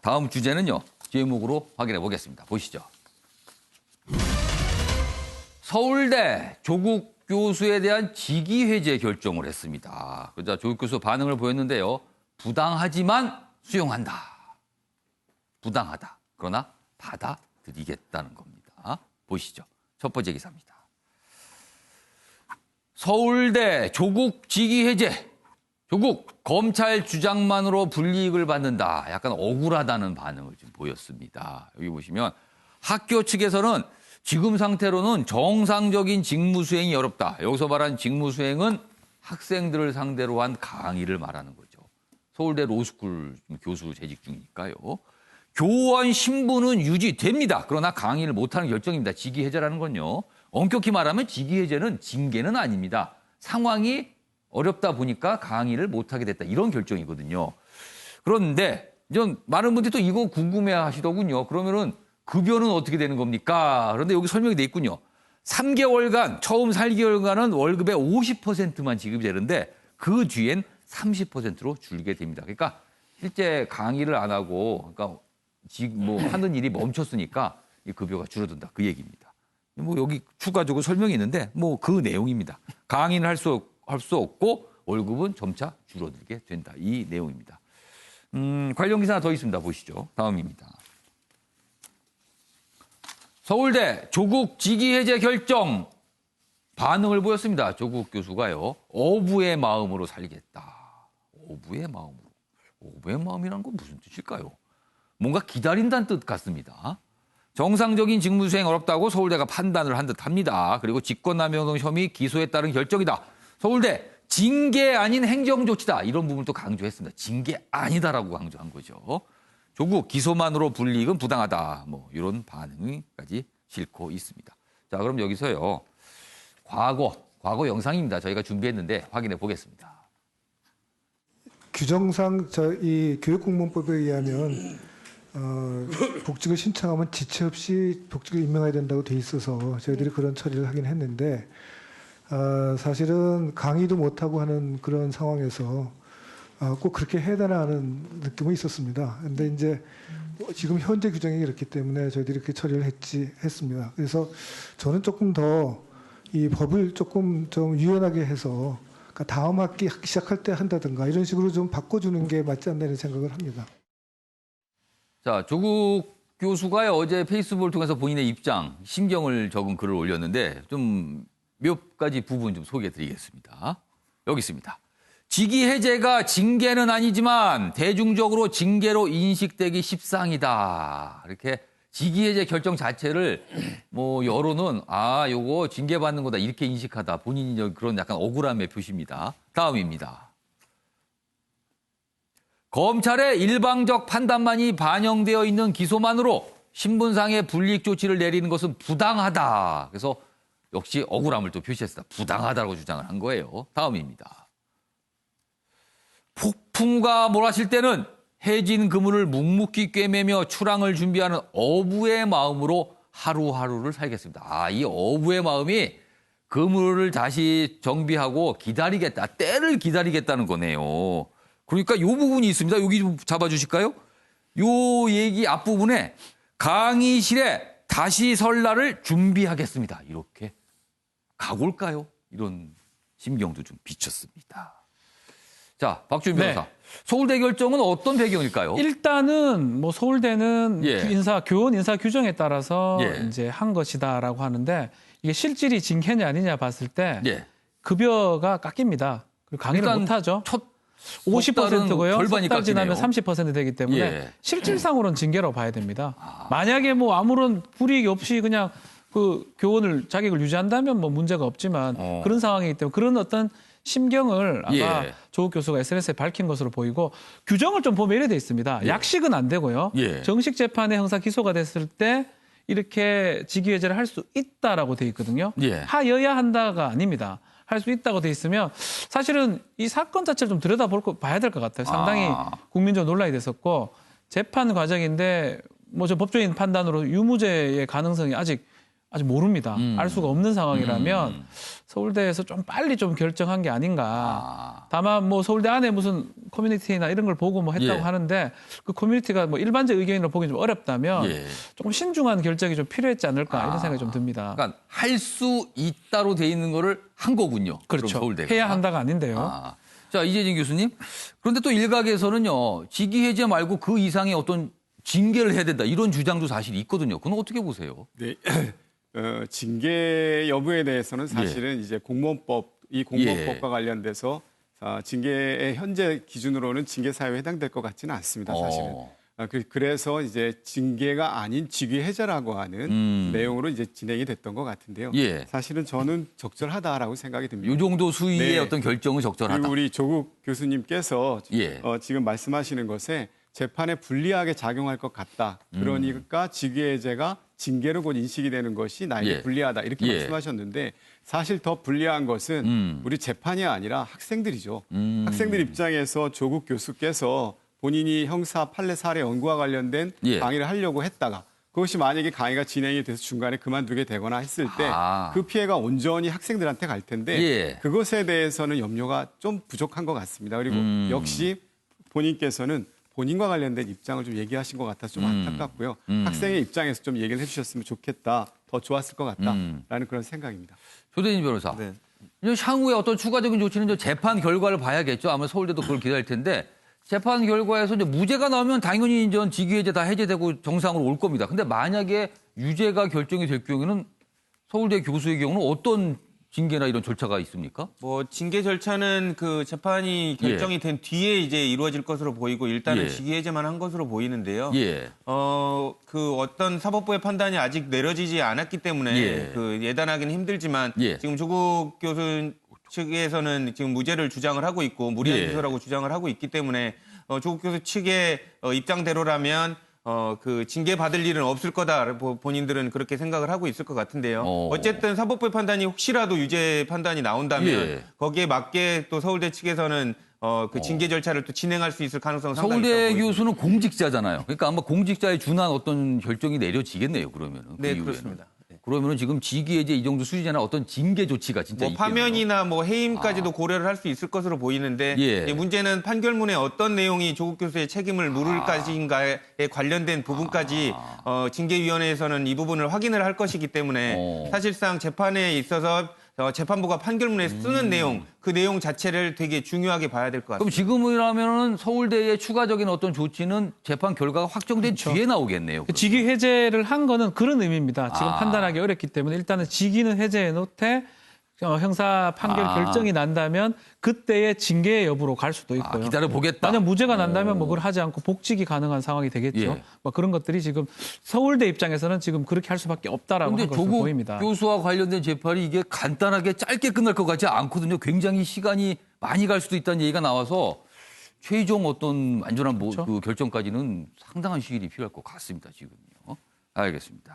다음 주제는요. 제목으로 확인해 보겠습니다. 보시죠. 서울대 조국 교수에 대한 직위 해제 결정을 했습니다. 그러자 조국 교수 반응을 보였는데요. 부당하지만 수용한다. 부당하다. 그러나 받아들이겠다는 겁니다. 보시죠. 첫 번째 기사입니다. 서울대 조국 직위 해제. 조국 검찰 주장만으로 불이익을 받는다. 약간 억울하다는 반응을 좀 보였습니다. 여기 보시면 학교 측에서는 지금 상태로는 정상적인 직무 수행이 어렵다. 여기서 말하는 직무 수행은 학생들을 상대로 한 강의를 말하는 거죠. 서울대 로스쿨 교수 재직 중이니까요. 교원 신분은 유지됩니다. 그러나 강의를 못하는 결정입니다. 직위 해제라는 건요. 엄격히 말하면 직위 해제는 징계는 아닙니다. 상황이 어렵다 보니까 강의를 못하게 됐다. 이런 결정이거든요. 그런데 좀 많은 분들이 또 이거 궁금해하시더군요. 그러면은 급여는 어떻게 되는 겁니까? 그런데 여기 설명이 돼 있군요. 3개월간, 처음 4개월간은 월급의 50%만 지급이 되는데 그 뒤엔 30%로 줄게 됩니다. 그러니까 실제 강의를 안 하고, 그러니까 하는 일이 멈췄으니까 이 급여가 줄어든다. 그 얘기입니다. 여기 추가적으로 설명이 있는데 그 내용입니다. 강의는 할 수 없고 월급은 점차 줄어들게 된다. 이 내용입니다. 관련 기사 하나 더 있습니다. 보시죠. 다음입니다. 서울대 조국 직위 해제 결정 반응을 보였습니다. 조국 교수가요. 어부의 마음으로 살겠다. 어부의 마음으로. 어부의 마음이란 건 무슨 뜻일까요? 뭔가 기다린다는 뜻 같습니다. 정상적인 직무 수행 어렵다고 서울대가 판단을 한 듯합니다. 그리고 직권남용 혐의 기소에 따른 결정이다. 서울대 징계 아닌 행정조치다. 이런 부분을 또 강조했습니다. 징계 아니다라고 강조한 거죠. 조국 기소만으로 불이익은 부당하다. 이런 반응까지 싣고 있습니다. 자, 그럼 여기서요. 과거 영상입니다. 저희가 준비했는데 확인해 보겠습니다. 규정상 이 교육공무원법에 의하면 복직을 신청하면 지체 없이 복직을 임명해야 된다고 돼 있어서 저희들이 그런 처리를 하긴 했는데 사실은 강의도 못하고 하는 그런 상황에서 꼭 그렇게 해야 되나 하는 느낌은 있었습니다. 그런데 이제 지금 현재 규정이 그렇기 때문에 저희들이 이렇게 처리를 했습니다. 그래서 저는 조금 더 이 법을 조금 좀 유연하게 해서 그러니까 다음 학기 시작할 때 한다든가 이런 식으로 좀 바꿔주는 게 맞지 않나 생각을 합니다. 자, 조국 교수가 어제 페이스북을 통해서 본인의 입장, 심경을 적은 글을 올렸는데 좀 몇 가지 부분 좀 소개해 드리겠습니다. 여기 있습니다. 직위 해제가 징계는 아니지만 대중적으로 징계로 인식되기 십상이다. 이렇게 직위 해제 결정 자체를 여론은 요거 징계받는 거다 이렇게 인식하다. 본인이 그런 약간 억울함의 표시입니다. 다음입니다. 검찰의 일방적 판단만이 반영되어 있는 기소만으로 신분상의 불이익 조치를 내리는 것은 부당하다. 그래서 역시 억울함을 또 표시했습니다. 부당하다고 주장을 한 거예요. 다음입니다. 폭풍과 몰아칠 때는 해진 그물을 묵묵히 꿰매며 출항을 준비하는 어부의 마음으로 하루하루를 살겠습니다. 이 어부의 마음이 그물을 다시 정비하고 기다리겠다. 때를 기다리겠다는 거네요. 그러니까 이 부분이 있습니다. 여기 좀 잡아주실까요? 요 얘기 앞부분에 강의실에 다시 설 날을 준비하겠습니다. 이렇게 각올까요? 이런 심경도 좀 비쳤습니다. 자, 박주민 변호사. 네. 서울대 결정은 어떤 배경일까요? 일단은 서울대는 교원 인사 규정에 따라서 이제 한 것이다라고 하는데 이게 실질이 징계냐 아니냐 봤을 때 급여가 깎입니다. 그리고 강의를 못 하죠. 50%고요. 석 달 지나면 30% 되기 때문에 실질상으로는 징계라고 봐야 됩니다. 만약에 아무런 불이익이 없이 그냥 그 교원을 자격을 유지한다면 문제가 없지만 그런 상황이기 때문에 그런 어떤 심경을 아마 조국 교수가 SNS에 밝힌 것으로 보이고 규정을 좀 보면 이래 돼 있습니다. 약식은 안 되고요. 정식 재판에 형사 기소가 됐을 때 이렇게 직위 해제를 할 수 있다라고 돼 있거든요. 하여야 한다가 아닙니다. 할 수 있다고 돼 있으면 사실은 이 사건 자체를 좀 봐야 될 것 같아요. 상당히 국민적 논란이 됐었고 재판 과정인데 저 법조인 판단으로 유무죄의 가능성이 아직 아직 모릅니다. 알 수가 없는 상황이라면 서울대에서 좀 빨리 좀 결정한 게 아닌가. 다만 뭐 서울대 안에 무슨 커뮤니티나 이런 걸 보고 뭐 했다고 예. 하는데 그 커뮤니티가 뭐 일반적 의견으로 보기 좀 어렵다면 예. 조금 신중한 결정이 좀 필요했지 않을까 이런 생각이 좀 듭니다. 그러니까 할 수 있다로 돼 있는 거를 한 거군요. 그럼 그렇죠. 서울대가. 해야 한다가 아닌데요. 자, 이재진 교수님. 그런데 또 일각에서는요. 직위 해제 말고 그 이상의 어떤 징계를 해야 된다. 이런 주장도 사실 있거든요. 그건 어떻게 보세요? 네. 징계 여부에 대해서는 사실은 이제 공무원법, 이 공무원법과 관련돼서 징계의 현재 기준으로는 징계 사유에 해당될 것 같지는 않습니다. 사실은. 그래서 이제 징계가 아닌 직위 해제라고 하는 내용으로 이제 진행이 됐던 것 같은데요. 예. 사실은 저는 적절하다라고 생각이 듭니다. 이 정도 수위의 네. 어떤 결정은 적절하다. 그리고 우리 조국 교수님께서 예. 지금 말씀하시는 것에 재판에 불리하게 작용할 것 같다. 그러니까 직위해제가 징계로 곧 인식이 되는 것이 나에게 예. 불리하다. 이렇게 예. 말씀하셨는데 사실 더 불리한 것은 우리 재판이 아니라 학생들이죠. 학생들 입장에서 조국 교수께서 본인이 형사 판례 사례 연구와 관련된 예. 강의를 하려고 했다가 그것이 만약에 강의가 진행이 돼서 중간에 그만두게 되거나 했을 때 그 피해가 온전히 학생들한테 갈 텐데 예. 그것에 대해서는 염려가 좀 부족한 것 같습니다. 그리고 역시 본인께서는 본인과 관련된 입장을 좀 얘기하신 것 같아서 좀 안타깝고요. 학생의 입장에서 좀 얘기를 해주셨으면 좋겠다. 더 좋았을 것 같다라는 그런 생각입니다. 조대진 변호사. 네. 이제 향후에 어떤 추가적인 조치는 이제 재판 결과를 봐야겠죠. 아마 서울대도 그걸 기다릴 텐데 재판 결과에서 이제 무죄가 나오면 당연히 이제 직위 해제 다 해제되고 정상으로 올 겁니다. 근데 만약에 유죄가 결정이 될 경우에는 서울대 교수의 경우는 어떤 징계나 이런 절차가 있습니까? 뭐 징계 절차는 그 재판이 결정이 된 뒤에 이제 이루어질 것으로 보이고 일단은 예. 직위 해제만 한 것으로 보이는데요. 예. 그 어떤 사법부의 판단이 아직 내려지지 않았기 때문에 예. 그 예단하기는 힘들지만 예. 지금 조국 교수 측에서는 지금 무죄를 주장을 하고 있고 무리한 예. 기소라고 주장을 하고 있기 때문에 조국 교수 측의 입장대로라면 그 징계 받을 일은 없을 거다. 본인들은 그렇게 생각을 하고 있을 것 같은데요. 어쨌든 사법부의 판단이 혹시라도 유죄 판단이 나온다면 예. 거기에 맞게 또 서울대 측에서는 그 징계 절차를 또 진행할 수 있을 가능성은 상당히 있다고 서울대 보입니다. 교수는 공직자잖아요. 그러니까 아마 공직자에 준한 어떤 결정이 내려지겠네요. 그러면은. 그 네, 이후에는. 그렇습니다. 네. 그러면은 지금 직위 해제 이 정도 수준이나 어떤 징계 조치가 진짜 뭐 있겠네요. 파면이나 뭐 해임까지도 고려를 할 수 있을 것으로 보이는데 예. 이제 문제는 판결문에 어떤 내용이 조국 교수의 책임을 물을까지인가에 관련된 부분까지 징계위원회에서는 이 부분을 확인을 할 것이기 때문에 사실상 재판에 있어서 재판부가 판결문에 쓰는 내용, 그 내용 자체를 되게 중요하게 봐야 될 것 그럼 같습니다. 지금이라면은 서울대의 추가적인 어떤 조치는 재판 결과가 확정된 뒤에 나오겠네요. 그럼. 직위 해제를 한 거는 그런 의미입니다. 지금 아. 판단하기 어렵기 때문에 일단은 직위는 해제해 놓되 형사 판결 결정이 난다면 그때의 징계 여부로 갈 수도 있고요. 기다려 보겠다. 만약 무죄가 난다면 뭐 그걸 하지 않고 복직이 가능한 상황이 되겠죠. 예. 뭐 그런 것들이 지금 서울대 입장에서는 지금 그렇게 할 수밖에 없다라고 그런데 한 것으로 조국 보입니다. 교수와 관련된 재판이 이게 간단하게 짧게 끝날 것 같지 않거든요. 굉장히 시간이 많이 갈 수도 있다는 얘기가 나와서 최종 어떤 안전한 그렇죠. 그 결정까지는 상당한 시일이 필요할 것 같습니다. 지금요. 알겠습니다.